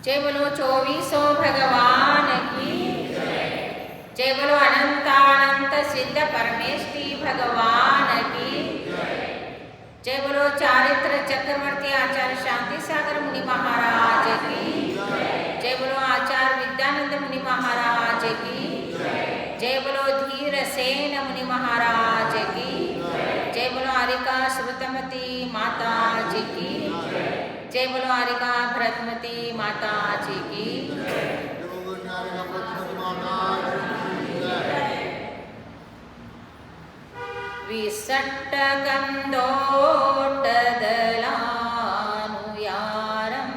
जय बोलो 2400 भगवान की जय बोलो अनंतानंत सिद्ध परमेष्टि भगवान की जय बोलो चारित्र चक्रवर्ती आचार्य शांति सागर मुनि महाराज की जय बोलो आचार्य विद्यानंद मुनि महाराज की जय बोलो धीर सेन मुनि महाराज की जय बोलो हरिका श्रुतमती माता जी की जय बोलो हरिका भरतमती माता जी की विसट्टगन्धोट्टदलानुयारं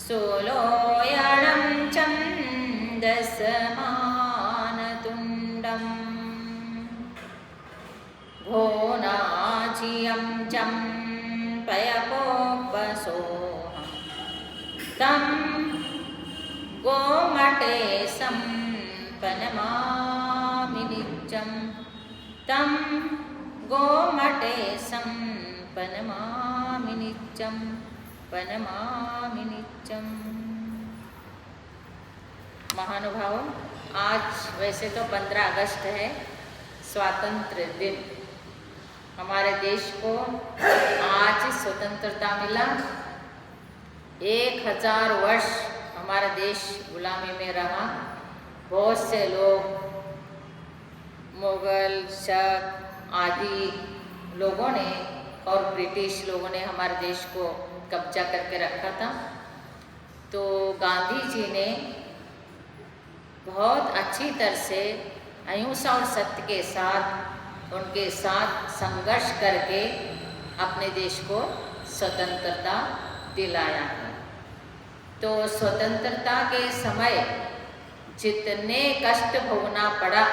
सोलोयणं छन्दसमानतुण्डं घोनाजियं चम्पयपोपसोऽहं तं गोमटेशं प्रणमामि नित्यम् तं गोमटेशं प्रणमामि नित्यं प्रणमामि नित्यं। महानुभावों, आज वैसे तो 15 अगस्त है, स्वातंत्र्य दिन। हमारे देश को आज स्वतंत्रता मिला। 1000 वर्ष हमारा देश गुलामी में रहा। बहुत से लोग, मुगल, शक आदि लोगों ने और ब्रिटिश लोगों ने हमारे देश को कब्जा करके रखा था। तो गांधी जी ने बहुत अच्छी तरह से अहिंसा और सत्य के साथ उनके साथ संघर्ष करके अपने देश को स्वतंत्रता दिलाया है। तो स्वतंत्रता के समय जितने कष्ट भोगना पड़ा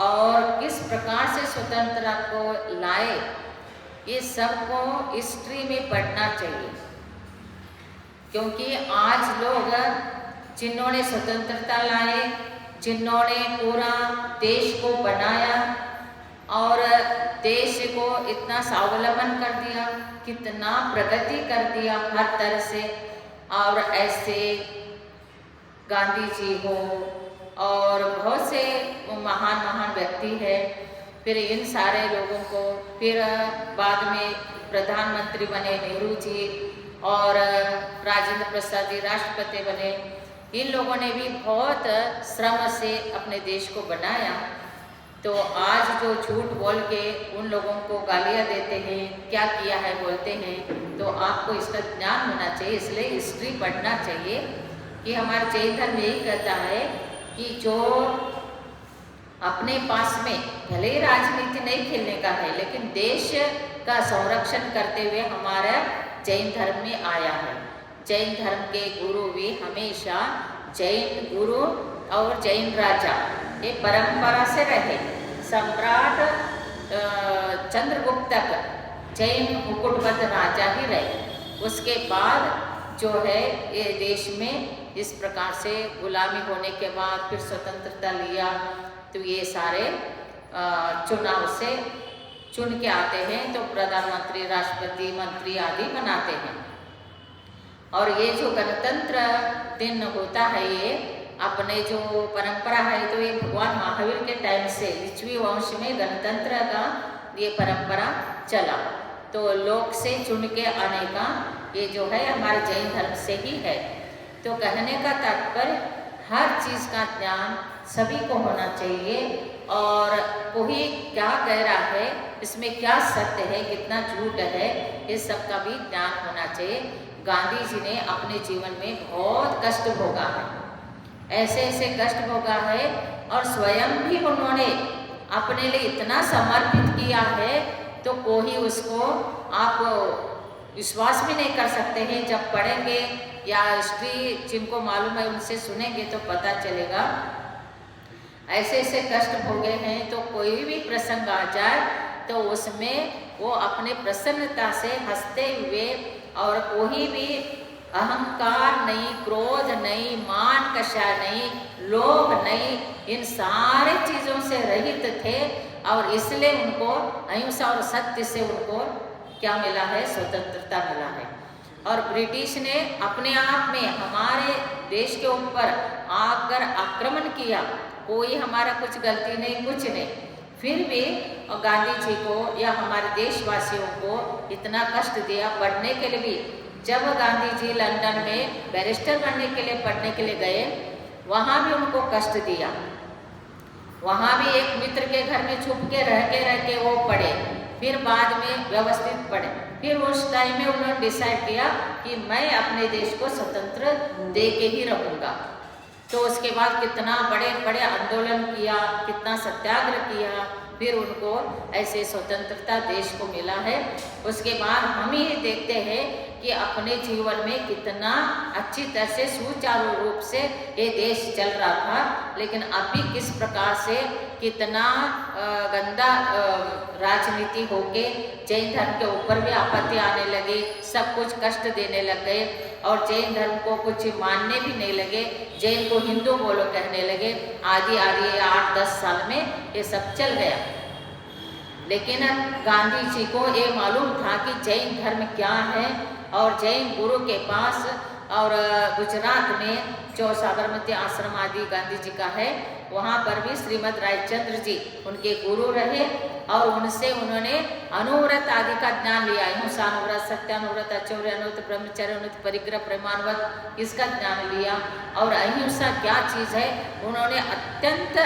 और किस प्रकार से स्वतंत्रता को लाए, ये सबको हिस्ट्री में पढ़ना चाहिए। क्योंकि आज लोग जिन्होंने स्वतंत्रता लाए, जिन्होंने पूरा देश को बनाया और देश को इतना स्वावलंबन कर दिया, कितना प्रगति कर दिया हर तरह से, और ऐसे गांधी जी हो और बहुत से महान महान व्यक्ति हैं। फिर इन सारे लोगों को फिर बाद में प्रधानमंत्री बने नेहरू जी और राजेंद्र प्रसाद जी राष्ट्रपति बने। इन लोगों ने भी बहुत श्रम से अपने देश को बनाया। तो आज जो झूठ बोल के उन लोगों को गालियाँ देते हैं, क्या किया है बोलते हैं, तो आपको इसका ज्ञान होना चाहिए। इसलिए हिस्ट्री पढ़ना चाहिए कि हमारा जैन धर्म यही कहता है कि जो अपने पास में भले ही राजनीति नहीं खेलने का है, लेकिन देश का संरक्षण करते हुए हमारा जैन धर्म में आया है। जैन धर्म के गुरु भी हमेशा जैन गुरु और जैन राजा ये परंपरा से रहे। सम्राट चंद्रगुप्त तक जैन मुकुटबद्ध राजा ही रहे। उसके बाद जो है ये देश में इस प्रकार से गुलामी होने के बाद फिर स्वतंत्रता लिया। तो ये सारे चुनाव से चुन के आते हैं, तो प्रधानमंत्री, राष्ट्रपति, मंत्री आदि बनाते हैं। और ये जो गणतंत्र दिन होता है, ये अपने जो परंपरा है, तो ये भगवान महावीर के टाइम से लिच्छवी वंश में गणतंत्र का ये परंपरा चला। तो लोक से चुन के आने का ये जो है हमारे जैन धर्म से ही है। तो कहने का तात्पर्य हर चीज़ का ज्ञान सभी को होना चाहिए, और कोई क्या कह रहा है, इसमें क्या सत्य है, कितना झूठ है, इस सब का भी ज्ञान होना चाहिए। गांधी जी ने अपने जीवन में बहुत कष्ट भोगा है, ऐसे ऐसे कष्ट भोगा है, और स्वयं भी उन्होंने अपने लिए इतना समर्पित किया है, तो कोई उसको आप विश्वास भी नहीं कर सकते हैं। जब पढ़ेंगे या हिस्ट्री जिनको मालूम है उनसे सुनेंगे तो पता चलेगा। ऐसे ऐसे कष्ट भोगे हैं, तो कोई भी प्रसंग आ जाए तो उसमें वो अपने प्रसन्नता से हंसते हुए, और कोई भी अहंकार नहीं, क्रोध नहीं, मान कषा नहीं, लोभ नहीं, इन सारे चीज़ों से रहित थे। और इसलिए उनको अहिंसा और सत्य से उनको क्या मिला है, स्वतंत्रता मिला है। और ब्रिटिश ने अपने आप में हमारे देश के ऊपर आकर आक्रमण किया, कोई हमारा कुछ गलती नहीं, कुछ नहीं, फिर भी गांधी जी को या हमारे देशवासियों को इतना कष्ट दिया पढ़ने के लिए भी। जब गांधी जी लंदन में बैरिस्टर बनने के लिए पढ़ने के लिए गए, वहाँ भी उनको कष्ट दिया, वहाँ भी एक मित्र के घर में छुप के रह के वो पढ़े, फिर बाद में व्यवस्थित पढ़े। फिर उस टाइम में उन्होंने डिसाइड किया कि मैं अपने देश को स्वतंत्र दे के ही रहूँगा। तो उसके बाद कितना बड़े बड़े आंदोलन किया, कितना सत्याग्रह किया, फिर उनको ऐसे स्वतंत्रता देश को मिला है। उसके बाद हम ही देखते हैं कि अपने जीवन में कितना अच्छी तरह से सुचारू रूप से ये देश चल रहा था, लेकिन अभी किस प्रकार से कितना गंदा राजनीति होके जैन धर्म के ऊपर भी आपत्ति आने लगी, सब कुछ कष्ट देने लग गए और जैन धर्म को कुछ मानने भी नहीं लगे, जैन को हिंदू बोलो कहने लगे। आदि 8-10 साल में ये सब चल गया। लेकिन गांधी जी को ये मालूम था कि जैन धर्म क्या है, और जैन गुरु के पास और गुजरात में जो साबरमती आश्रम आदि गांधी जी का है, वहाँ पर भी श्रीमद रायचंद्र जी उनके गुरु रहे और उनसे उन्होंने अनुव्रत आदि का ज्ञान लिया। अहिंसानुव्रत, सत्यानुव्रत, अचौर्य अनुव्रत, ब्रह्मचर्य अनुव्रत, परिग्रह, प्रेमानुव्रत, इसका ज्ञान लिया। और अहिंसा क्या चीज़ है उन्होंने अत्यंत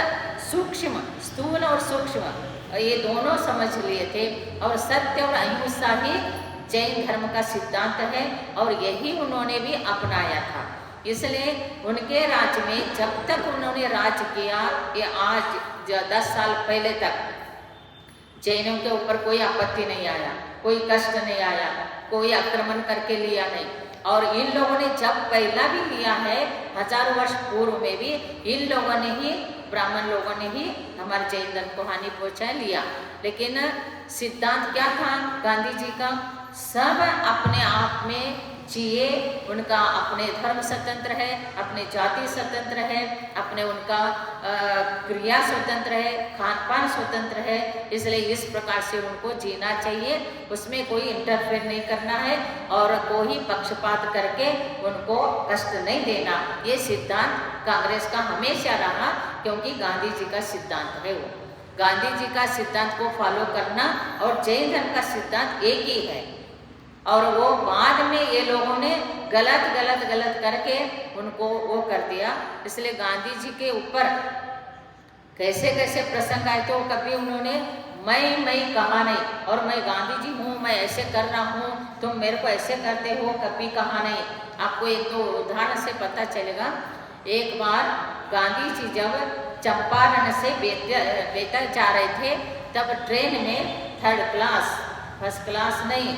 सूक्ष्म, स्थूल और सूक्ष्म ये दोनों समझ लिए थे। और सत्य और अहिंसा ही जैन धर्म का सिद्धांत है और यही उन्होंने भी अपनाया था। इसलिए उनके राज्य में जब तक उन्होंने राज किया, ये आज 10 साल पहले तक जैनों के ऊपर कोई आपत्ति नहीं आया, कोई कष्ट नहीं आया, कोई आक्रमण करके लिया नहीं। और इन लोगों ने जब पहला भी लिया है, हजारों वर्ष पूर्व में भी इन लोगों ने ही, ब्राह्मण लोगों ने ही हमारे जैन धर्म को हानि पहुँचा लिया। लेकिन सिद्धांत क्या था गांधी जी का? सब अपने आप में जिए, उनका अपने धर्म स्वतंत्र है, अपने जाति स्वतंत्र है, अपने उनका क्रिया स्वतंत्र है, खान पान स्वतंत्र है। इसलिए इस प्रकार से उनको जीना चाहिए, उसमें कोई इंटरफेयर नहीं करना है और कोई पक्षपात करके उनको कष्ट नहीं देना। ये सिद्धांत कांग्रेस का हमेशा रहा, क्योंकि गांधी जी का सिद्धांत है वो। गांधी जी का सिद्धांत को फॉलो करना और जैन धर्म का सिद्धांत एक ही है। और वो बाद में ये लोगों ने गलत करके उनको वो कर दिया। इसलिए गांधी जी के ऊपर कैसे कैसे प्रसंग आए, तो कभी उन्होंने मैं कहा नहीं, और मैं गांधी जी हूँ, मैं ऐसे कर रहा हूँ, तुम मेरे को ऐसे करते हो, कभी कहा नहीं। आपको एक दो उदाहरण से पता चलेगा। एक बार गांधी जी जब चंपारण से बेतर जा रहे थे, तब ट्रेन में 3rd क्लास, 1st क्लास नहीं,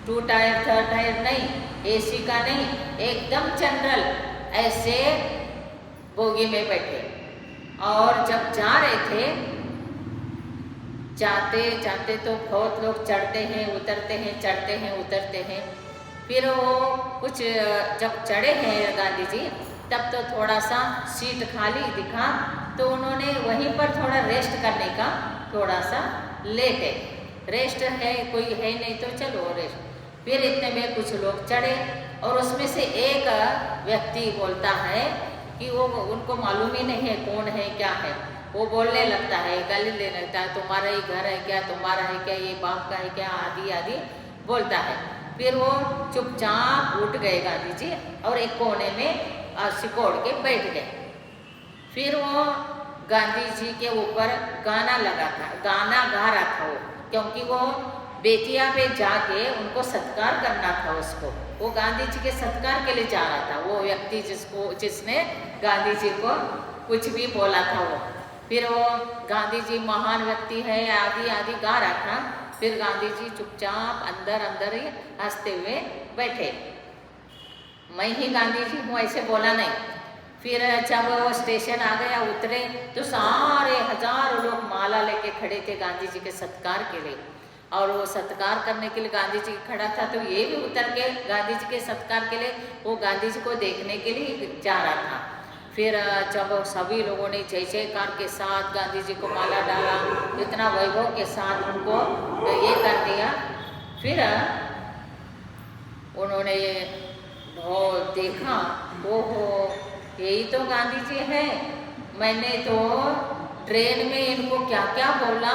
2 टायर 3rd टायर नहीं, AC का नहीं, एकदम जनरल ऐसे बोगी में बैठे। और जब जा रहे थे, जाते जाते तो बहुत लोग चढ़ते हैं उतरते हैं, चढ़ते हैं उतरते हैं। फिर वो कुछ जब चढ़े हैं गांधी जी, तब तो थोड़ा सा सीट खाली दिखा, तो उन्होंने वहीं पर थोड़ा रेस्ट करने का थोड़ा सा लेटे। रेस्ट है, कोई है नहीं तो चलो रेस्ट। फिर इतने में कुछ लोग चढ़े और उसमें से एक व्यक्ति बोलता है कि वो उनको मालूम ही नहीं है कौन है क्या है। वो बोलने लगता है, गाली देने लगता है, तुम्हारा ही घर है क्या, तुम्हारा है क्या, ये बाप का है क्या, आदि आदि बोलता है। फिर वो चुपचाप उठ गए गांधी जी और एक कोने में सिकोड़ के बैठ गए। फिर वो गांधी जी के ऊपर गाना लगा था, गाना गा रहा था वो, क्योंकि वो बेतिया पे जाके उनको सत्कार करना था उसको। वो गांधी जी के सत्कार के लिए जा रहा था, वो व्यक्ति जिसने गांधी जी को कुछ भी बोला था वो। फिर वो गांधी जी महान व्यक्ति है आदि आदि गा रहा था। फिर गांधी जी चुपचाप अंदर ही हंसते हुए बैठे। मैं ही गांधी जी हूँ ऐसे बोला नहीं। फिर जब वो स्टेशन आ गया, उतरे तो सारे हजारों लोग माला लेके खड़े थे गांधी जी के सत्कार के लिए। और वो सत्कार करने के लिए गांधी जी खड़ा था, तो ये भी उतर के गांधी जी के सत्कार के लिए वो गांधी जी को देखने के लिए जा रहा था। फिर जब सभी लोगों ने जय जयकार के साथ गांधी जी को माला डाला, इतना वैभव के साथ उनको ये कर दिया। फिर उन्होंने देखा, ओहो यही तो गांधी जी है, मैंने तो ट्रेन में इनको क्या क्या बोला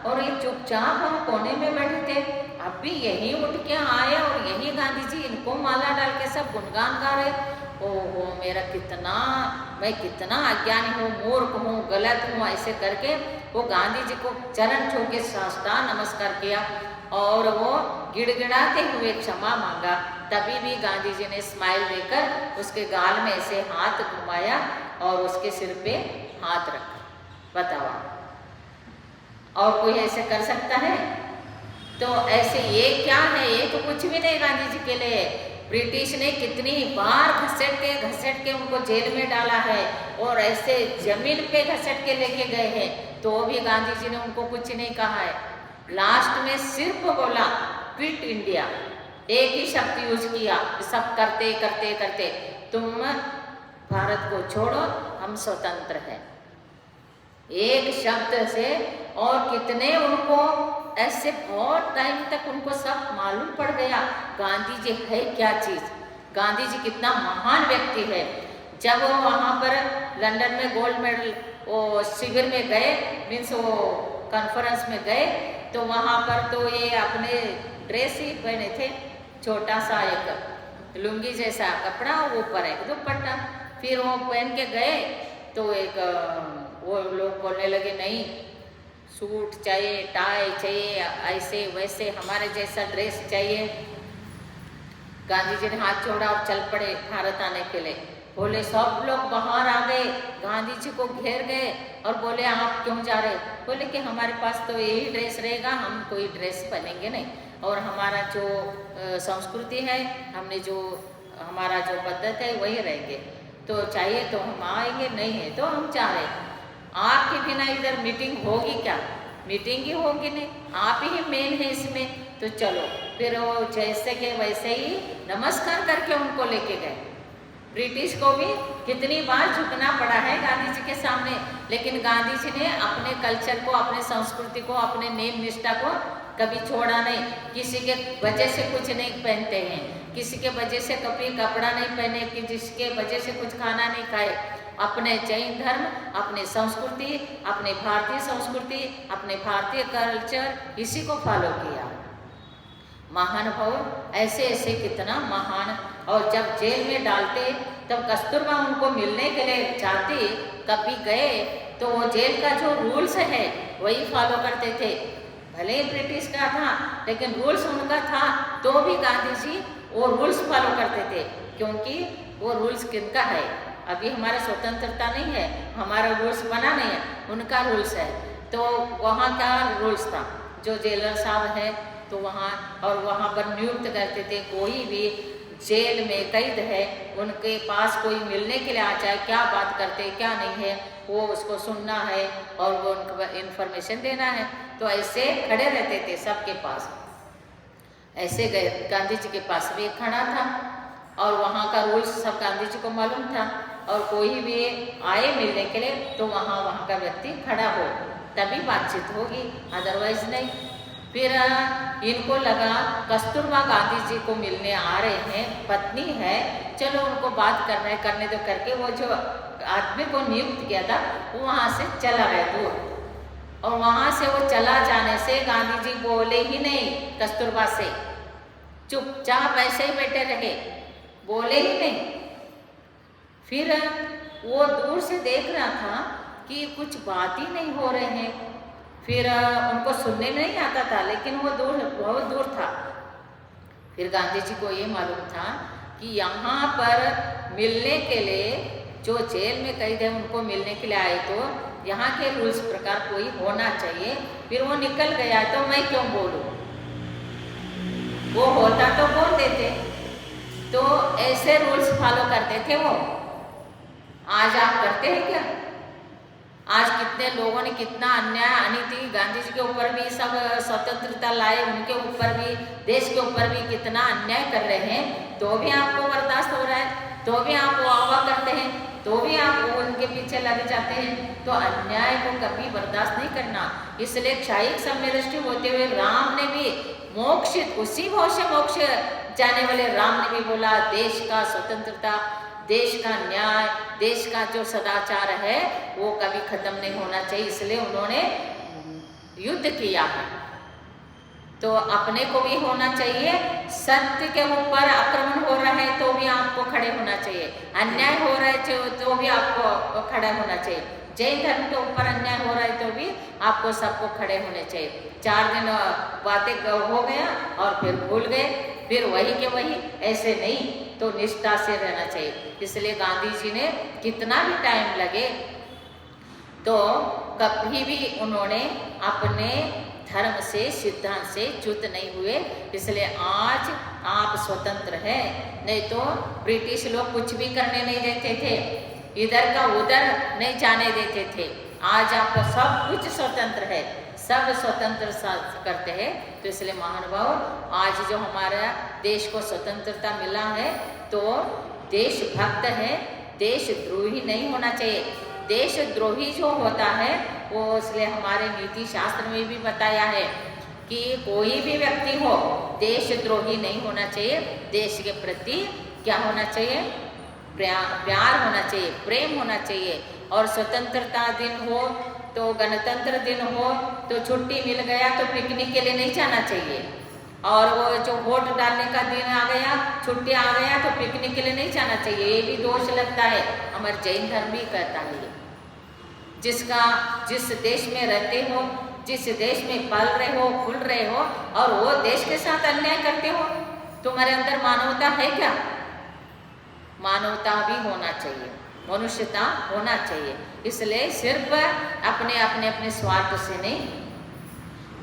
और ये चुपचाप हम कोने में बैठे थे, अब भी यही उठ के आए और यही गांधी जी इनको माला डाल के सब गुणगान गा रहे। ओहो मैं कितना अज्ञानी हूँ, मूर्ख हूँ, गलत हूँ, ऐसे करके वो गांधी जी को चरण छू के साष्टांग नमस्कार किया और वो गिड़गिड़ाते हुए क्षमा मांगा। तभी भी गांधी जी ने स्माइल देकर उसके गाल में ऐसे हाथ घुमाया और उसके सिर पे हाथ रखा। बताओ और कोई ऐसे कर सकता है? तो ऐसे ये क्या है, ये तो कुछ भी नहीं गांधी जी के लिए। ब्रिटिश ने कितनी बार घसीट के उनको जेल में डाला है और ऐसे जमीन पे घसीट के लेके गए हैं, तो भी गांधी जी ने उनको कुछ नहीं कहा है। लास्ट में सिर्फ बोला क्विट इंडिया, एक ही शब्द यूज किया। सब करते करते करते तुम भारत को छोड़ो, हम स्वतंत्र हैं, एक शब्द से। और कितने उनको ऐसे बहुत टाइम तक उनको सब मालूम पड़ गया गांधी जी है क्या चीज, गांधी जी कितना महान व्यक्ति है। जब वो वहाँ पर लंदन में गोल्ड मेडल वो शिविर में गए, मीन्स वो कॉन्फ्रेंस में गए, तो वहाँ पर तो ये अपने ड्रेस ही पहने थे, छोटा सा एक लुंगी जैसा कपड़ा, ऊपर एक दुपट्टा। फिर वो पहन के गए तो एक वो लोग बोलने लगे नहीं, सूट चाहिए, टाई चाहिए, ऐसे वैसे हमारे जैसा ड्रेस चाहिए। गांधी जी ने हाथ छोड़ा और चल पड़े भारत आने के लिए। बोले सब लोग बाहर आ गए, गांधी जी को घेर गए और बोले आप क्यों जा रहे? बोले कि हमारे पास तो यही ड्रेस रहेगा, हम कोई ड्रेस पहनेंगे नहीं, और हमारा जो संस्कृति है, हमने जो हमारा जो पद्धत है वही रहेंगे, तो चाहिए तो हम आएंगे, नहीं है तो हम जा रहे। आपके बिना इधर मीटिंग होगी क्या? मीटिंग ही होगी नहीं, आप ही मेन है इसमें, तो चलो। फिर वो जैसे के वैसे ही नमस्कार करके उनको लेके गए। ब्रिटिश को भी कितनी बार झुकना पड़ा है गांधी जी के सामने, लेकिन गांधी जी ने अपने कल्चर को, अपने संस्कृति को, अपने नेम निष्ठा को कभी छोड़ा नहीं। किसी के वजह से कुछ नहीं पहनते हैं, किसी के वजह से कभी कपड़ा नहीं पहने, कि जिसके वजह से कुछ खाना नहीं खाए। अपने जैन धर्म, अपने संस्कृति, अपने भारतीय संस्कृति, अपने भारतीय कल्चर, इसी को फॉलो किया। महानुभाव ऐसे ऐसे कितना महान। और जब जेल में डालते तब कस्तूरबा उनको मिलने के लिए चाहते, कभी गए तो वो जेल का जो रूल्स है वही फॉलो करते थे। भले ही ब्रिटिश का था लेकिन रूल्स उनका था, तो भी गांधी जी वो रूल्स फॉलो करते थे, क्योंकि वो रूल्स किनका है? अभी हमारा स्वतंत्रता नहीं है, हमारा रूल्स बना नहीं है, उनका रूल्स है। तो वहाँ का रूल्स था, जो जेलर साहब है तो वहाँ, और वहाँ पर नियुक्त करते थे, कोई भी जेल में कैद है उनके पास कोई मिलने के लिए आ जाए, क्या बात करते क्या नहीं है वो उसको सुनना है और वो उनको इन्फॉर्मेशन देना है। तो ऐसे खड़े रहते थे सबके पास। ऐसे गए, गांधी जी के पास भी एक खड़ा था और वहाँ का रूल्स सब गांधी जी को मालूम था, और कोई भी आए मिलने के लिए तो वहाँ का व्यक्ति खड़ा हो, तभी बातचीत होगी, अदरवाइज नहीं। फिर इनको लगा कस्तूरबा गांधी जी को मिलने आ रहे हैं, पत्नी है, चलो उनको बात करने दो करके वो जो आदमी को नियुक्त किया था वो वहाँ से चला गया दूर। और वहाँ से वो चला जाने से गांधी जी बोले ही नहीं कस्तूरबा से, चुपचाप ऐसे ही बैठे रहे, बोले ही नहीं। फिर वो दूर से देख रहा था कि कुछ बात ही नहीं हो रहे हैं। फिर उनको सुनने में नहीं आता था, लेकिन वो बहुत दूर था। फिर गांधी जी को ये मालूम था कि यहाँ पर मिलने के लिए जो जेल में कैद है उनको मिलने के लिए आए तो यहाँ के रूल्स प्रकार कोई होना चाहिए। फिर वो निकल गया तो मैं क्यों बोलूँ, वो होता तो बोल देते। तो ऐसे रूल्स फॉलो करते थे वो। आज आप करते हैं क्या? आज कितने लोगों ने कितना अन्याय अनीति गांधी जी के ऊपर भी, सब स्वतंत्रता लाए उनके ऊपर भी, देश के ऊपर भी कितना अन्याय कर रहे हैं, तो भी आपको बर्दाश्त हो रहा है, तो भी आप वाह करते हैं, तो भी आप उनके पीछे लगे जाते हैं। तो अन्याय को कभी बर्दाश्त नहीं करना। इसलिए क्षयिक समष्टि होते हुए राम ने भी मोक्ष, उसी भाव से मोक्ष जाने वाले राम ने भी बोला देश का स्वतंत्रता, देश का न्याय, देश का जो सदाचार है वो कभी खत्म नहीं होना चाहिए, इसलिए उन्होंने युद्ध किया है। तो अपने को भी होना चाहिए, सत्य के ऊपर आक्रमण हो रहा है तो भी आपको खड़े होना चाहिए, अन्याय हो रहा है तो भी आपको खड़ा होना चाहिए, जैन धर्म के ऊपर अन्याय हो रहा है तो भी आपको सबको खड़े होने चाहिए। 4 दिन बातें हो गया और फिर भूल गए, फिर वही के वही, ऐसे नहीं, तो निष्ठा से रहना चाहिए। इसलिए गांधी जी ने कितना भी टाइम लगे तो कभी भी उन्होंने अपने धर्म से, सिद्धांत से च्युत नहीं हुए। इसलिए आज आप स्वतंत्र हैं, नहीं तो ब्रिटिश लोग कुछ भी करने नहीं देते थे, इधर का उधर नहीं जाने देते थे। आज आप सब कुछ स्वतंत्र है, सब स्वतंत्र करते हैं। तो इसलिए महानुभाव, आज जो हमारा देश को स्वतंत्रता मिला है तो देशभक्त है, देशद्रोही नहीं होना चाहिए। देशद्रोही जो होता है वो, इसलिए हमारे नीति शास्त्र में भी बताया है कि कोई भी व्यक्ति हो देशद्रोही नहीं होना चाहिए। देश के प्रति क्या होना चाहिए? प्यार होना चाहिए, प्रेम होना चाहिए। और स्वतंत्रता दिन हो तो, गणतंत्र दिन हो तो छुट्टी मिल गया तो पिकनिक के लिए नहीं जाना चाहिए, और वो जो वोट डालने का दिन आ गया, छुट्टी आ गया तो पिकनिक के लिए नहीं जाना चाहिए, ये भी दोष लगता है। हमारे जैन धर्म भी कहता है जिस देश में रहते हो, जिस देश में पल रहे हो, फूल रहे हो, और वो देश के साथ अन्याय करते हो, तुम्हारे अंदर मानवता है क्या? मानवता भी होना चाहिए, मनुष्यता होना चाहिए। इसलिए सिर्फ अपने स्वार्थ से नहीं,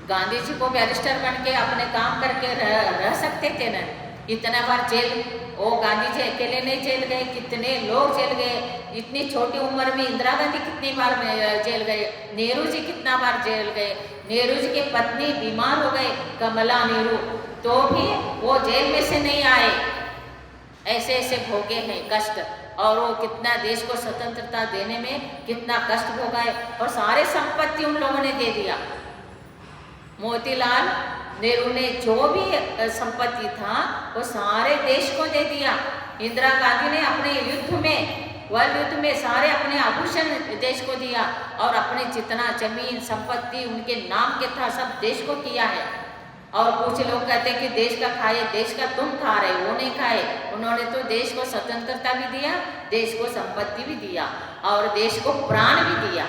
गांधी जी को बैरिस्टर बन के अपने काम करके रह सकते थे ना। इतना बार जेल, वो गांधी जी अकेले नहीं जेल गए, कितने लोग जेल गए। इतनी छोटी उम्र में इंदिरा गांधी कितनी बार जेल गए, नेहरू जी कितना बार जेल गए, नेहरू जी की पत्नी बीमार हो गए, कमला नेहरू, तो भी वो जेल में से नहीं आए। ऐसे ऐसे भोगे हैं कष्ट, और वो कितना देश को स्वतंत्रता देने में कितना कष्ट भोगाए, और सारे संपत्ति उन लोगों ने दे दिया। मोतीलाल नेहरू ने जो भी संपत्ति था वो सारे देश को दे दिया। इंदिरा गांधी ने अपने युद्ध में, वर्ल्ड युद्ध में सारे अपने आभूषण देश को दिया, और अपने जितना जमीन संपत्ति उनके नाम के था सब देश को किया है। और कुछ लोग कहते हैं कि देश का खाए, देश का तुम खा रहे, वो नहीं खाए। उन्होंने तो देश को स्वतंत्रता भी दिया, देश को संपत्ति भी दिया, और देश को प्राण भी दिया।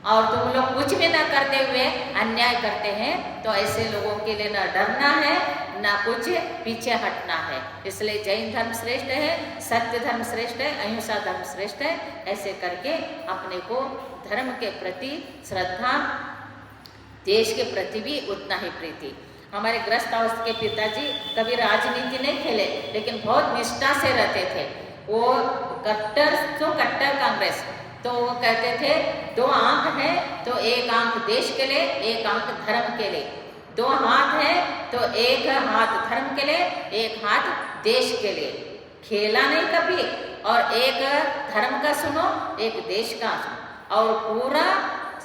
और तुम लोग कुछ भी ना करते हुए अन्याय करते हैं, तो ऐसे लोगों के लिए ना डरना है, ना कुछ पीछे हटना है। इसलिए जैन धर्म श्रेष्ठ है, सत्य धर्म श्रेष्ठ है, अहिंसा धर्म श्रेष्ठ है। ऐसे करके अपने को धर्म के प्रति श्रद्धा, देश के प्रति भी उतना ही प्रीति। हमारे ग्रस्त अवस्था के पिताजी कभी राजनीति नहीं खेले, लेकिन बहुत निष्ठा से रहते थे। वो कट्टर कांग्रेस, तो वो कहते थे 2 आंख है तो एक आंख देश के लिए, एक आंख धर्म के लिए। 2 हाथ है तो एक हाथ धर्म के लिए, एक हाथ देश के लिए। खेला नहीं कभी, और एक धर्म का सुनो, एक देश का सुनो, और पूरा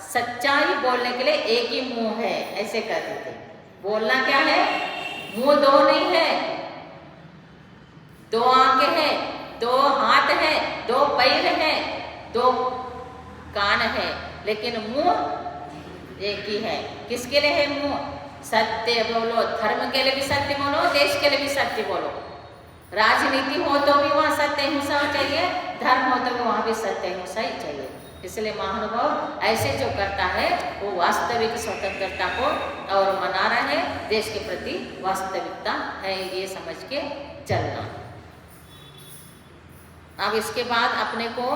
सच्चाई बोलने के लिए एक ही मुंह है, ऐसे कहते थे। बोलना क्या है? मुंह 2 नहीं है, 2 आंखें हैं, 2 हाथ है, 2 पैर है, 2 कान है, लेकिन मुंह एक ही है। किसके लिए है मुंह? सत्य बोलो, धर्म के लिए भी सत्य बोलो, देश के लिए भी सत्य बोलो। राजनीति हो तो भी वहाँ सत्य हिंसा चाहिए, धर्म हो तो भी वहाँ भी सत्य हिंसा ही चाहिए। इसलिए महानुभाव ऐसे जो करता है वो वास्तविक स्वतंत्रता को और मना रहा है, देश के प्रति वास्तविकता है, ये समझ के चलना। अब इसके बाद अपने को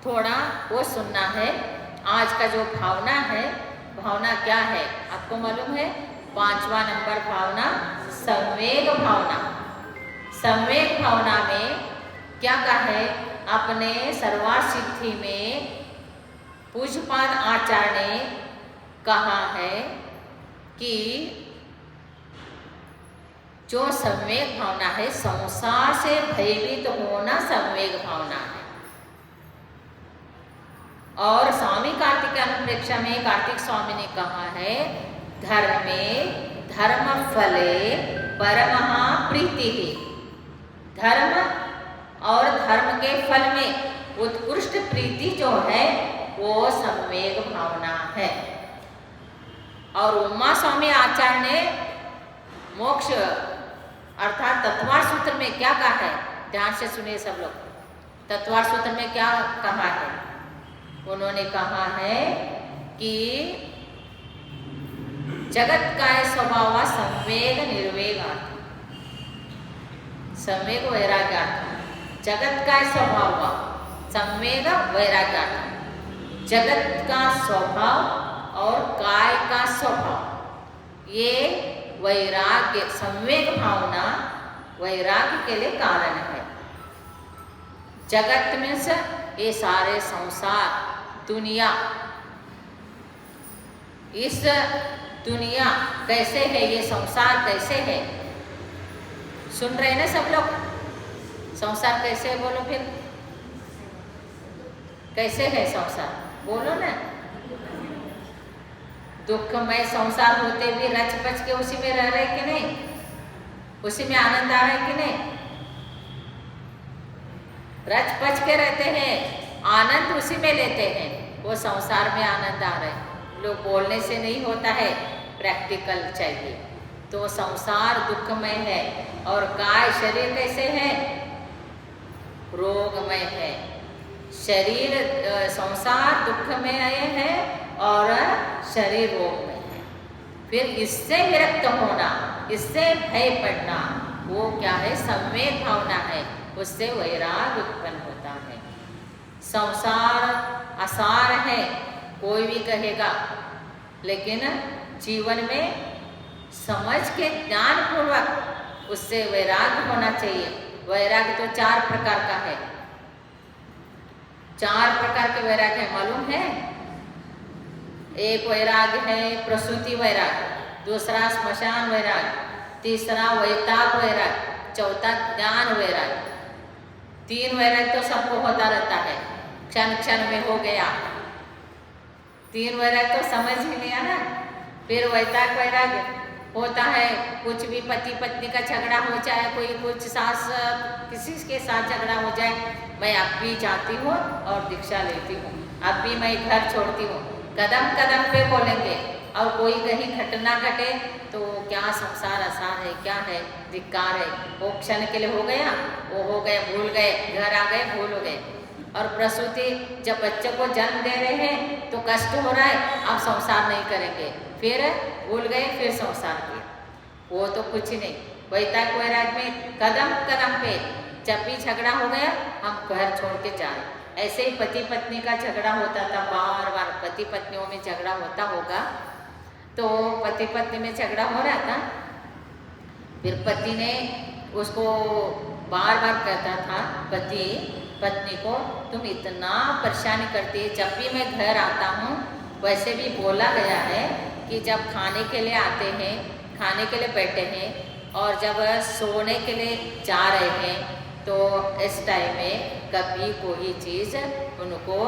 थोड़ा वो सुनना है, आज का जो भावना है, भावना क्या है आपको मालूम है? 5वां नंबर भावना संवेग भावना। संवेग भावना में क्या कहा है? अपने सर्वार्थ सिद्धि में पूज्यपाद आचार्य ने कहा है कि जो संवेग भावना है, संसार से भयभीत होना संवेग भावना है। और स्वामी कार्तिक अनुप्रेक्षा में कार्तिक स्वामी ने कहा है, धर्मे धर्म फले परमः प्रीति। धर्म और धर्म के फल में उत्कृष्ट प्रीति जो है वो सम्वेग भावना है। और उमा स्वामी आचार्य ने मोक्ष अर्थात तत्वार सूत्र में क्या कहा है, ध्यान से सुनिए सब लोग। तत्वार सूत्र में क्या कहा है? उन्होंने कहा है कि जगत का स्वभाव संवेग निर्वेगार्थ, संवेग वैराग्यार्थ। जगत का स्वभाव संवेग वैराग्यार्थ। जगत का स्वभाव और काय का स्वभाव ये वैराग्य संवेग भावना वैराग्य के लिए कारण है। जगत में से ये सारे संसार दुनिया, इस दुनिया कैसे है, ये संसार कैसे है? सुन रहे ना सब लोग? संसार कैसे है बोलो फिर, कैसे है संसार बोलो ना। दुखमय संसार होते भी रच पच के उसी में रह रहे कि नहीं? उसी में आनंद आ रहा है कि नहीं? रच पच के रहते हैं, आनंद उसी में लेते हैं, वो संसार में आनंद आ रहा है। लोग बोलने से नहीं होता है, प्रैक्टिकल चाहिए। तो संसार दुखमय है और काय शरीर कैसे है? रोगमय है। शरीर संसार दुखमय है और शरीर रोगमय है। फिर इससे विरक्त होना, इससे भय पड़ना, वो क्या है? संवेग भावना है, उससे वैराग्य उत्पन्न होता है। संसार असार है कोई भी कहेगा, लेकिन जीवन में समझ के ज्ञान पूर्वक उससे वैराग्य होना चाहिए। वैराग्य तो 4 प्रकार का है। 4 प्रकार के वैराग्य है, मालूम है? एक वैराग्य है प्रसूति वैराग्य, दूसरा स्मशान वैराग्य, तीसरा वैताग वैराग्य, चौथा ज्ञान वैराग्य। 3 वैराग्य तो सबको होता रहता है, क्षण क्षण में हो गया। 3 वैराग्य तो समझ ही नहीं आना। फिर वैताग वैराग्य होता है, कुछ भी पति पत्नी का झगड़ा हो जाए, कोई कुछ सास किसी के साथ झगड़ा हो जाए, मैं अब भी जाती हूँ और दीक्षा लेती हूँ, अब भी मैं घर छोड़ती हूँ। कदम कदम पे बोलेंगे। और कोई कहीं घटना घटे तो क्या संसार आसान है, क्या है, धिक्कार है। वो क्षण के लिए हो गया, वो हो गए, भूल गए, घर आ गए, भूल हो गए। और प्रसूति, जब बच्चे को जन्म दे रहे हैं तो कष्ट हो रहा है, अब संसार नहीं करेंगे, फिर भूल गए, फिर संसार किया, वो तो कुछ नहीं। वैताग वैराग में कदम कदम पे जब भी झगड़ा हो गया हम घर छोड़ के जा रहे। ऐसे ही पति पत्नी का झगड़ा होता था, बार बार पति पत्नियों में झगड़ा होता होगा। तो पति पत्नी में झगड़ा हो रहा था, फिर पति ने उसको बार बार कहता था, पति पत्नी को, तुम इतना परेशानी करती है, जब भी मैं घर आता हूँ। वैसे भी बोला गया है कि जब खाने के लिए आते हैं, खाने के लिए बैठे हैं और जब सोने के लिए जा रहे हैं, तो इस टाइम में कभी कोई चीज़ उनको,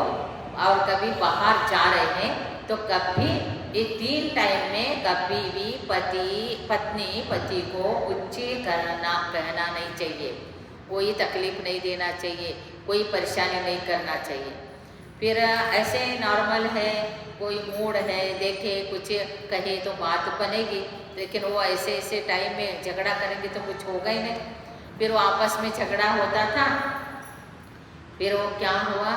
और कभी बाहर जा रहे हैं तो कभी ये 3 टाइम में कभी भी पत्नी पति को कुछ कहना नहीं चाहिए, कोई तकलीफ नहीं देना चाहिए, कोई परेशानी नहीं करना चाहिए। फिर ऐसे नॉर्मल है, कोई मूड है, देखे कुछ कहे तो बात बनेगी, लेकिन वो ऐसे ऐसे टाइम में झगड़ा करेंगे तो कुछ होगा ही नहीं। फिर वो आपस में झगड़ा होता था। फिर वो क्या हुआ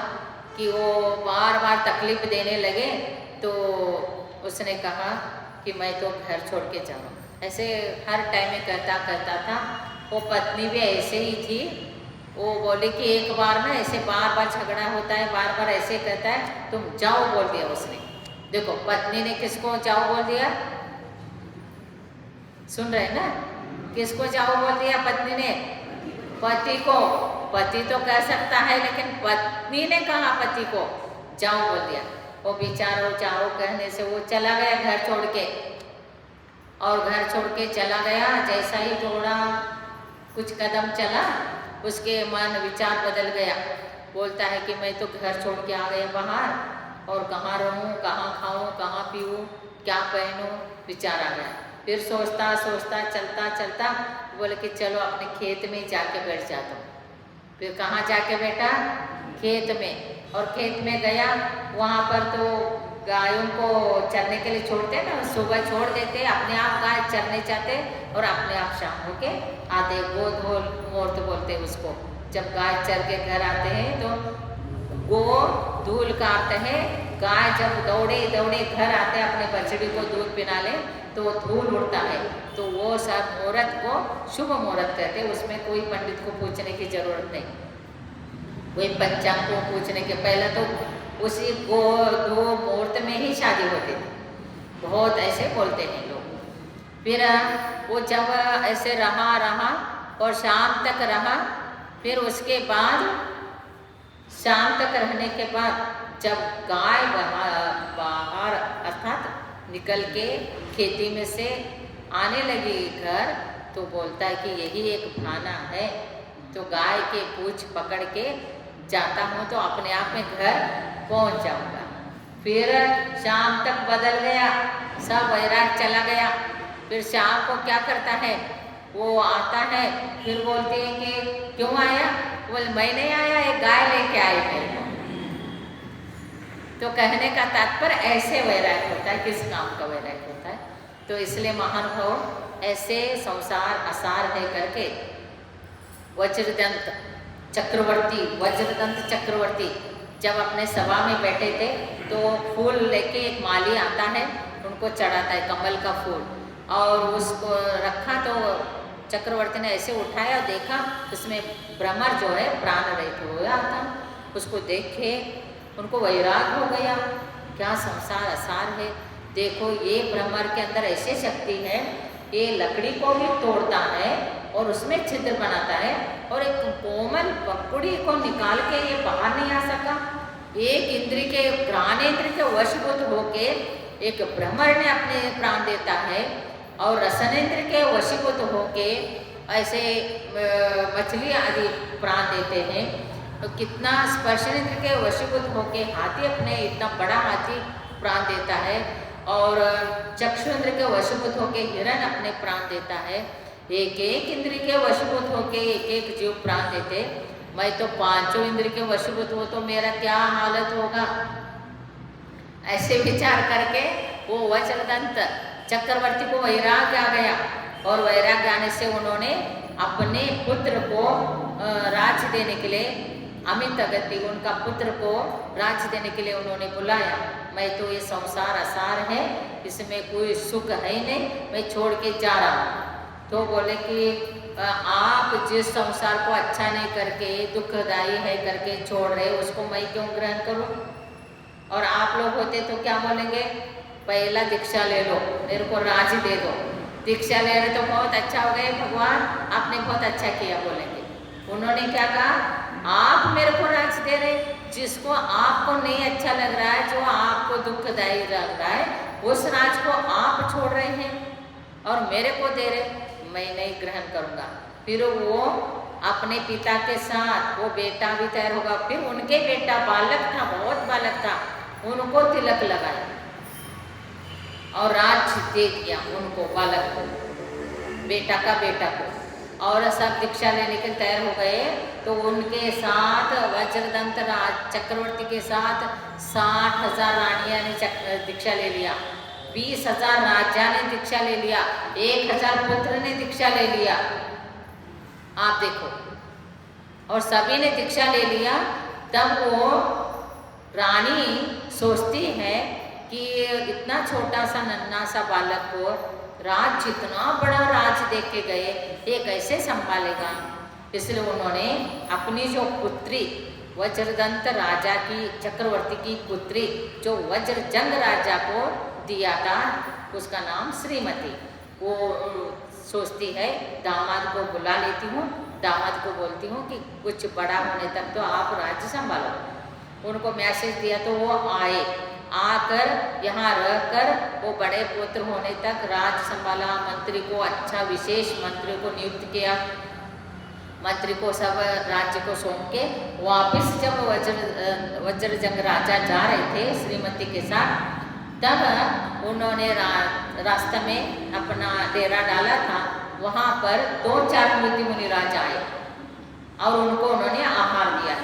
कि वो बार बार तकलीफ देने लगे, तो उसने कहा कि मैं तो घर छोड़ के जाऊँ। ऐसे हर टाइम में कहता था। वो पत्नी भी ऐसे ही थी, वो बोले कि एक बार ना ऐसे बार बार झगड़ा होता है, बार बार ऐसे कहता है, तुम जाओ बोल दिया उसने। देखो पत्नी ने किसको जाओ बोल दिया, सुन रहे ना? किसको जाओ बोल दिया पत्नी ने? पति को। पति तो कह सकता है, लेकिन पत्नी ने कहा पति को जाओ बोल दिया। वो बेचारा जाओ कहने से वो चला गया घर छोड़ के, और घर छोड़ के चला गया। जैसा ही थोड़ा कुछ कदम चला, उसके मन विचार बदल गया। बोलता है कि मैं तो घर छोड़ के आ गया बाहर, और कहाँ रहूँ, कहाँ खाऊँ, कहाँ पीऊँ, क्या पहनूँ, विचार आ गया। फिर सोचता सोचता चलता चलता बोले कि चलो अपने खेत में जाके बैठ जाता हूँ। फिर कहाँ जाके बैठा? खेत में। और खेत में गया, वहाँ पर तो गायों को चरने के लिए छोड़ते ना, सुबह छोड़ देते, अपने आप गाय चरने जाते और अपने आप शाम होके आते। गोधूल मुहूर्त बोलते उसको। जब गाय चर के घर आते हैं तो गो धूल का अर्थ है गाय जब दौड़े दौड़े घर आते अपने बछड़ी को दूध पिला ले तो धूल उड़ता है, तो वो सब मुहूर्त को शुभ मुहूर्त कहते हैं। उसमें कोई पंडित को पूछने की जरूरत नहीं, कोई पंचांग को पूछने के पहले तो उसी को दो मुहूर्त में ही शादी होती थी। बहुत ऐसे बोलते हैं लोग। फिर वो जब ऐसे रहा और शाम तक रहा, फिर उसके बाद शाम तक रहने के बाद जब गाय बाहर अर्थात निकल के खेती में से आने लगी घर, तो बोलता है कि यही एक बहाना है, तो गाय के पूंछ पकड़ के जाता हूँ तो अपने आप में घर पहुँच जाऊँगा। फिर शाम तक बदल गया, सब वैराग चला गया। फिर शाम को क्या करता है, वो आता है, फिर बोलते हैं कि क्यों आया? बोले मैं नहीं आया, एक गाय लेके आई मेरे को। तो कहने का तात्पर्य ऐसे वैराग होता है, किस काम का वैराग होता है। तो इसलिए महानुभाव ऐसे संसार असार है करके वज्रदंत चक्रवर्ती जब अपने सभा में बैठे थे तो फूल लेके एक माली आता है, उनको चढ़ाता है कमल का फूल, और उसको रखा तो चक्रवर्ती ने ऐसे उठाया और देखा उसमें भ्रमर जो है प्राण रहित हुआ था। उसको देख के उनको वैराग हो गया, क्या संसार असार है। देखो ये भ्रमर के अंदर ऐसी शक्ति है, ये लकड़ी को भी तोड़ता है और उसमें छिद्र बनाता है, और एक कोमल पकड़ी को निकाल के ये बाहर नहीं आ सका। एक इंद्री के घ्राणेन्द्र के वशीभूत होके एक भ्रमर ने अपने प्राण देता है, और रसनेन्द्र के वशीभूत होके ऐसे मछली आदि प्राण देते हैं। तो कितना स्पर्शनेन्द्र के वशीभूत होके हाथी अपने इतना बड़ा हाथी प्राण देता है, और चक्षुन्द्र के वशीभूत होके हिरण अपने प्राण देता है। एक एक इंद्री के वशीभूत होके एक एक जीव प्राण देते। मैं तो पांचों इंद्री के वशीभूत हो तो मेरा क्या हालत होगा। ऐसे विचार करके वो वज्रदंत चक्रवर्ती को वैराग्य आ गया, और वैराग्य आने से उन्होंने अपने पुत्र को राज्य देने के लिए, अमित अगत्ती उनका पुत्र को राज्य देने के लिए उन्होंने बुलाया। मैं तो ये संसार असार है, इसमें कोई सुख है ही नहीं, मैं छोड़ के जा रहा हूँ। तो बोले कि आप जिस संसार को अच्छा नहीं करके दुखदायी है करके छोड़ रहे, उसको मैं क्यों ग्रहण करूँ। और आप लोग होते तो क्या बोलेंगे, पहला दीक्षा ले लो, मेरे को राज्य दे दो। दीक्षा ले रहे तो बहुत अच्छा हो गए, भगवान आपने बहुत अच्छा किया बोलेंगे। उन्होंने क्या कहा, आप मेरे को राज्य दे रहे, जिसको आपको नहीं अच्छा लग रहा है, जो आपको दुखदायी लग रहा है, उस राज को आप छोड़ रहे हैं और मेरे को दे रहे, मैं नहीं ग्रहण करूँगा। फिर वो अपने पिता के साथ, वो बेटा भी तैयार होगा, फिर उनके बेटा बालक था, बहुत बालक था, उनको तिलक लगाया और राज्य दे दिया उनको, बालक को, बेटा का बेटा को। और सब दीक्षा लेने के तैयार हो गए, तो उनके साथ वज्रदंत चक्रवर्ती के साथ 60,000 रानियाँ ने दीक्षा ले लिया, 20,000 राजा ने दीक्षा ले लिया, 1,000 पुत्र ने दीक्षा ले लिया। आप देखो, और सभी ने दीक्षा ले लिया। तब वो रानी सोचती है कि इतना छोटा सा नन्हा सा बालक को राज, इतना बड़ा राज दे के गए, ये कैसे संभालेगा। इसलिए उन्होंने अपनी जो पुत्री वज्रदंत राजा की, चक्रवर्ती की पुत्री जो वज्रजंग राजा को दिया था, उसका नाम श्रीमती। वो सोचती है दामाद को बुला लेती हूँ, दामाद को बोलती हूँ कि कुछ बड़ा होने तक तो आप राज्य संभालो। उनको मैसेज दिया तो वो आए, आकर यहाँ रहकर वो बड़े पुत्र होने तक राज्य संभाला। मंत्री को, अच्छा विशेष मंत्री को नियुक्त किया, मंत्री को सब राज्य को सौंप के वापिस जब वज्रजंग राजा जा रहे थे श्रीमती के साथ, तब उन्होंने रास्ते में अपना डेरा डाला था। वहाँ पर 2 चारमूर्ति मुनिराज आए और उनको उन्होंने आहार दिया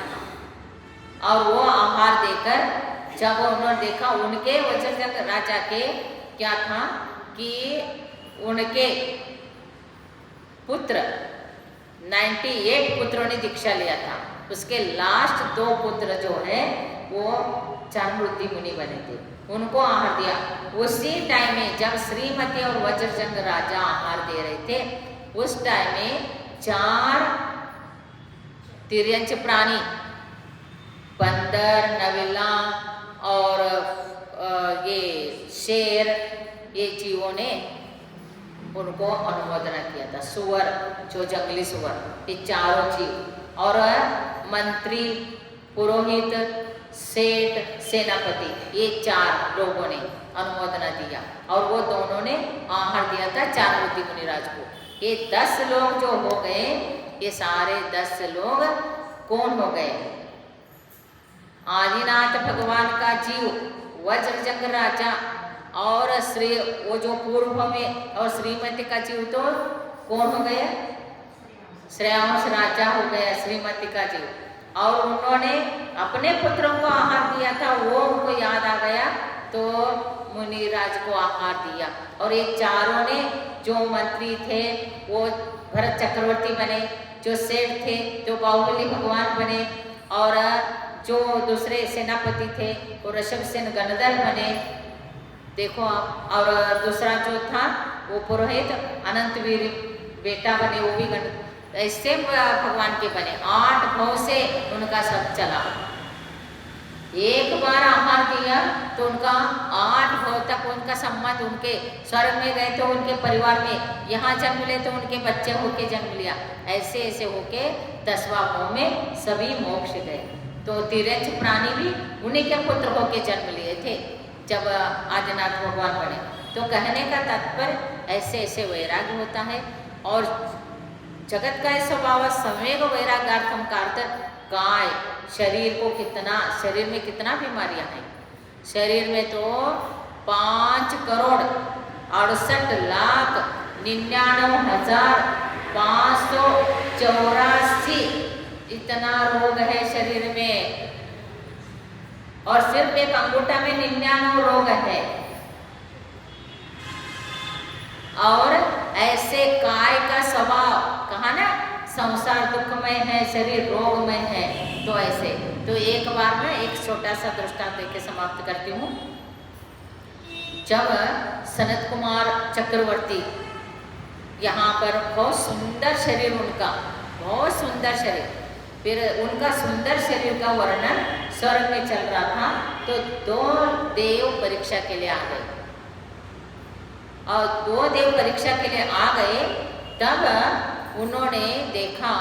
और वो आहार देकर जब उन्होंने देखा उनके वज्रजंग राजा के क्या था कि उनके पुत्र 98 पुत्रों ने दीक्षा लिया था। उसके लास्ट 2 पुत्र जो है वो चारमूर्ति मुनि बने थे, उनको आहार दिया। उसी टाइम में जब श्रीमती और वज्रजंग राजा आहार दे रहे थे उस टाइम में 4 तिर्यंच प्राणी बंदर, नविला और ये शेर, ये जीवों ने उनको अनुमोदन किया था। सुअर, जो जंगली सुअर, ये चारों जीव और मंत्री, पुरोहित, सेठ, सेनापति, ये 4 लोगों ने अनुमोदन दिया और वो दोनों ने आहार दिया था चारमूर्ति मुनिराज को। ये 10 लोग जो हो गए, ये सारे 10 लोग कौन हो गए? आदिनाथ भगवान का जीव वज्रजंग राजा और श्री वो जो पूर्व में और श्रीमती का जीव तो कौन हो गए? श्रेयांश राजा हो गया, श्रीमती का जीव। और उन्होंने अपने पुत्रों को आहार दिया था, वो उनको याद आ गया तो मुनिराज को आहार दिया। और ये चारों ने, जो मंत्री थे वो भरत चक्रवर्ती बने, जो सेठ थे जो बाहुबली भगवान बने, और जो दूसरे सेनापति थे वो ऋषभसेन गणधर बने, देखो आप। और दूसरा जो था वो पुरोहित अनंतवीर बेटा बने, वो भी ऐसे भगवान के बने। 8 भाव से उनका सब चला। एक बार आहार दिया तो उनका 8 भाव तक उनका संबंध, उनके स्वर्ग में गए तो उनके परिवार में, यहाँ जन्म ले तो उनके बच्चे होके जन्म लिया, ऐसे ऐसे होके 10वां भाव में सभी मोक्ष गए। तो तिर्यंच प्राणी भी उन्हीं के पुत्र होके जन्म लिए थे जब आदिनाथ भगवान बने। तो कहने का तात्पर्य ऐसे ऐसे वैराग्य होता है। और जगत का स्वभाव संवेग वैराग्यार्थम का अर्थ, काय शरीर को कितना, शरीर में कितना बीमारियां हैं। शरीर में तो 5,68,99,584 इतना रोग है शरीर में। और सिर्फ एक अंगूठा में 99 रोग है। और ऐसे काय का स्वभाव, कहा ना संसार दुखमय है, शरीर रोगमय है। तो ऐसे तो एक बार मैं एक छोटा सा दृष्टांत देके समाप्त करती हूँ। जब सनत कुमार चक्रवर्ती यहाँ पर, बहुत सुंदर शरीर उनका, बहुत सुंदर शरीर, फिर उनका सुंदर शरीर का वर्णन स्वर्ग में चल रहा था। तो 2 देव परीक्षा के लिए आ गए और 2 देव परीक्षा के लिए आ गए। तब उन्होंने देखा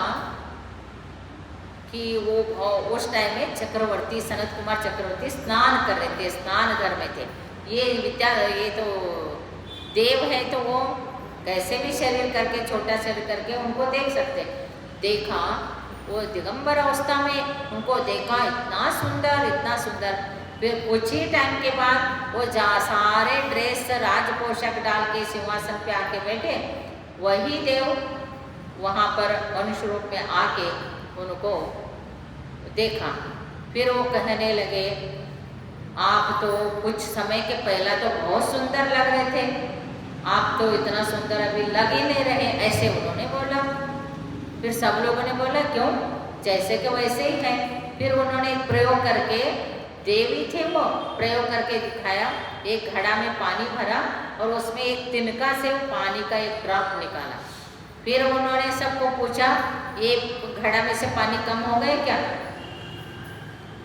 कि वो उस टाइम में चक्रवर्ती, सनत कुमार चक्रवर्ती स्नान कर रहे थे, स्नान घर में थे। ये तो देव है तो वो कैसे भी शरीर करके, छोटा शरीर करके उनको देख सकते। देखा वो दिगंबर अवस्था में, उनको देखा इतना सुंदर, इतना सुंदर। फिर कुछ ही टाइम के बाद वो सारे ड्रेस राज पोशाक डाल के सिंहासन पे आके बैठे। वही देव वहाँ पर मनुष्य रूप में आके उनको देखा। फिर वो कहने लगे, आप तो कुछ समय के पहला तो बहुत सुंदर लग रहे थे, आप तो इतना सुंदर अभी लग ही नहीं रहे, ऐसे उन्होंने बोला। फिर सब लोगों ने बोला क्यों, जैसे कि वैसे ही है। फिर उन्होंने एक प्रयोग करके, देवी थे वो, प्रयोग करके दिखाया। एक घड़ा में पानी भरा और उसमें एक तिनका से पानी का एक ड्रॉप निकाला। फिर उन्होंने सबको पूछा, ये घड़ा में से पानी कम हो गए क्या?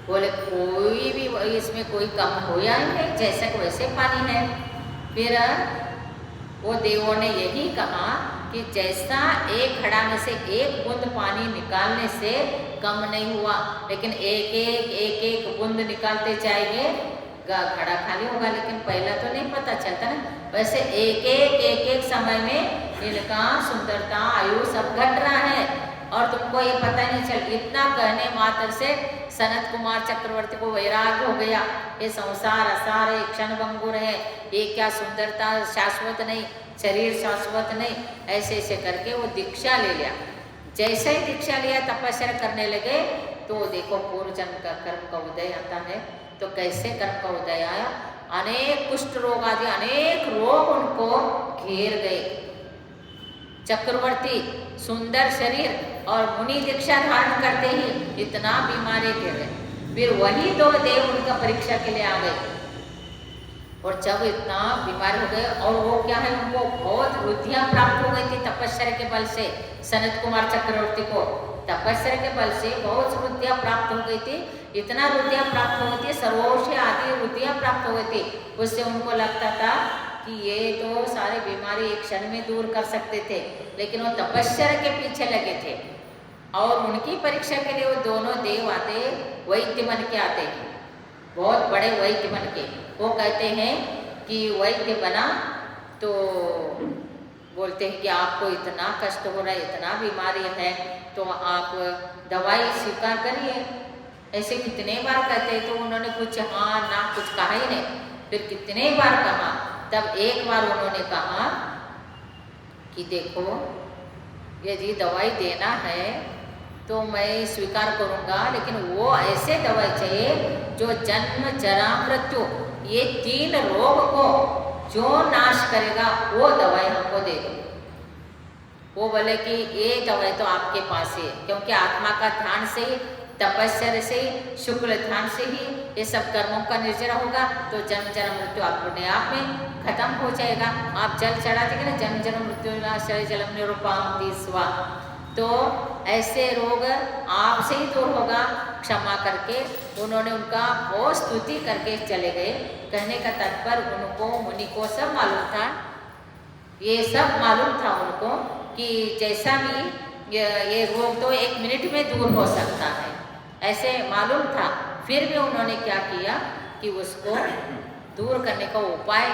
बोले कोई भी इसमें कोई कम होया नहीं, जैसे कि वैसे पानी है। फिर वो देवों ने यही कहा कि जैसा एक घड़ा में से एक बूंद पानी निकालने से कम नहीं हुआ, लेकिन एक बूंद निकालते जाएंगे घड़ा खाली होगा, लेकिन पहला तो नहीं पता चलता ना। वैसे एक एक समय में इनका सुंदरता, आयु सब घट रहा है। और तुमको ये पता नहीं चल। इतना कहने मात्र से सनत कुमार चक्रवर्ती को वैराग्य हो गया। ये संसार असार है, क्षण भंगुर है, ये क्या सुंदरता शाश्वत नहीं, शरीर शाश्वत नहीं, ऐसे ऐसे करके वो दीक्षा ले लिया। जैसे ही दीक्षा लिया तपस्या करने लगे तो देखो पूर्व जन्म का कर्म का उदय आता है। तो कैसे कर्म का उदय आया, अनेक कुष्ठ रोग आदि अनेक रोग उनको घेर गए। चक्रवर्ती सुंदर शरीर और मुनि दीक्षा धारण करते ही इतना बीमारी घेर गए। फिर वही दो देव उनका परीक्षा के लिए आ गए और जब इतना बीमार हो गए और वो क्या है, उनको बहुत रुधियाँ प्राप्त हो गई थी तपस्या के बल से। सनत कुमार चक्रवर्ती को तपस्या के बल से बहुत रुधियाँ प्राप्त हो गई थी। इतना रुधियाँ प्राप्त हो गई थी, सर्वोष आदि रुधियाँ प्राप्त हो गई थी। उससे उनको लगता था कि ये तो सारे बीमारी एक क्षण में दूर कर सकते थे, लेकिन वो तपस्या के पीछे लगे थे। और उनकी परीक्षा के लिए वो दोनों देव आते, वैद्य बन के आते हैं, बहुत बड़े वैद्य बन के। वो कहते हैं कि वैद्य बना तो बोलते हैं कि आपको इतना कष्ट हो रहा है, इतना बीमारी है, तो आप दवाई स्वीकार करिए। ऐसे कितने बार कहते तो उन्होंने कुछ हाँ ना कुछ कहा ही नहीं। फिर कितने बार कहा, तब एक बार उन्होंने कहा कि देखो यदि दवाई देना है तो मैं स्वीकार करूँगा, लेकिन वो ऐसे दवाई चाहिए जो जन्म जरा मृत्यु ये 3 रोग को जो नाश करेगा वो दवाई हमको दे दो। वो बोले कि ये दवाई तो आपके पास है, क्योंकि आत्मा का ध्यान से ही, तपस्या से ही, शुक्ल ध्यान से ही ये सब कर्मों का निर्जरा होगा तो जन्म जन्म मृत्यु अपने आप में खत्म हो जाएगा। आप जल चढ़ाते ना, जन्म जन्म मृत्यु नाशय जलम निरूपांति स्वा, तो ऐसे रोग आपसे ही दूर होगा क्षमा करके। उन्होंने उनका बहुत स्तुति करके चले गए। कहने का तात्पर्य उनको मुनि को सब मालूम था, ये सब मालूम था उनको कि जैसा भी ये रोग तो 1 मिनट में दूर हो सकता है, ऐसे मालूम था। फिर भी उन्होंने क्या किया कि उसको दूर करने का उपाय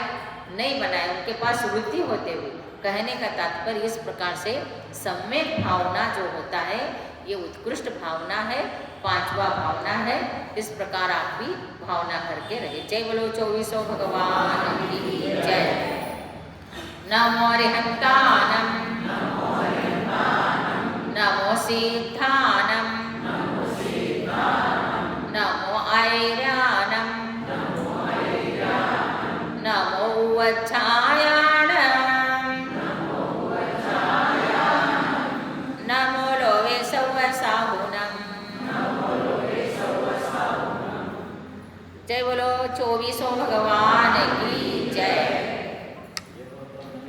नहीं बनाया, उनके पास वृद्धि होते हुए। कहने का तात्पर्य इस प्रकार से सम्यक भावना जो होता है ये उत्कृष्ट भावना है, 5वां भावना है। इस प्रकार आप भी भावना करके रहे। जय बोलो 24 भगवान की जय। नमो रिहंतानम, नमो सिद्ध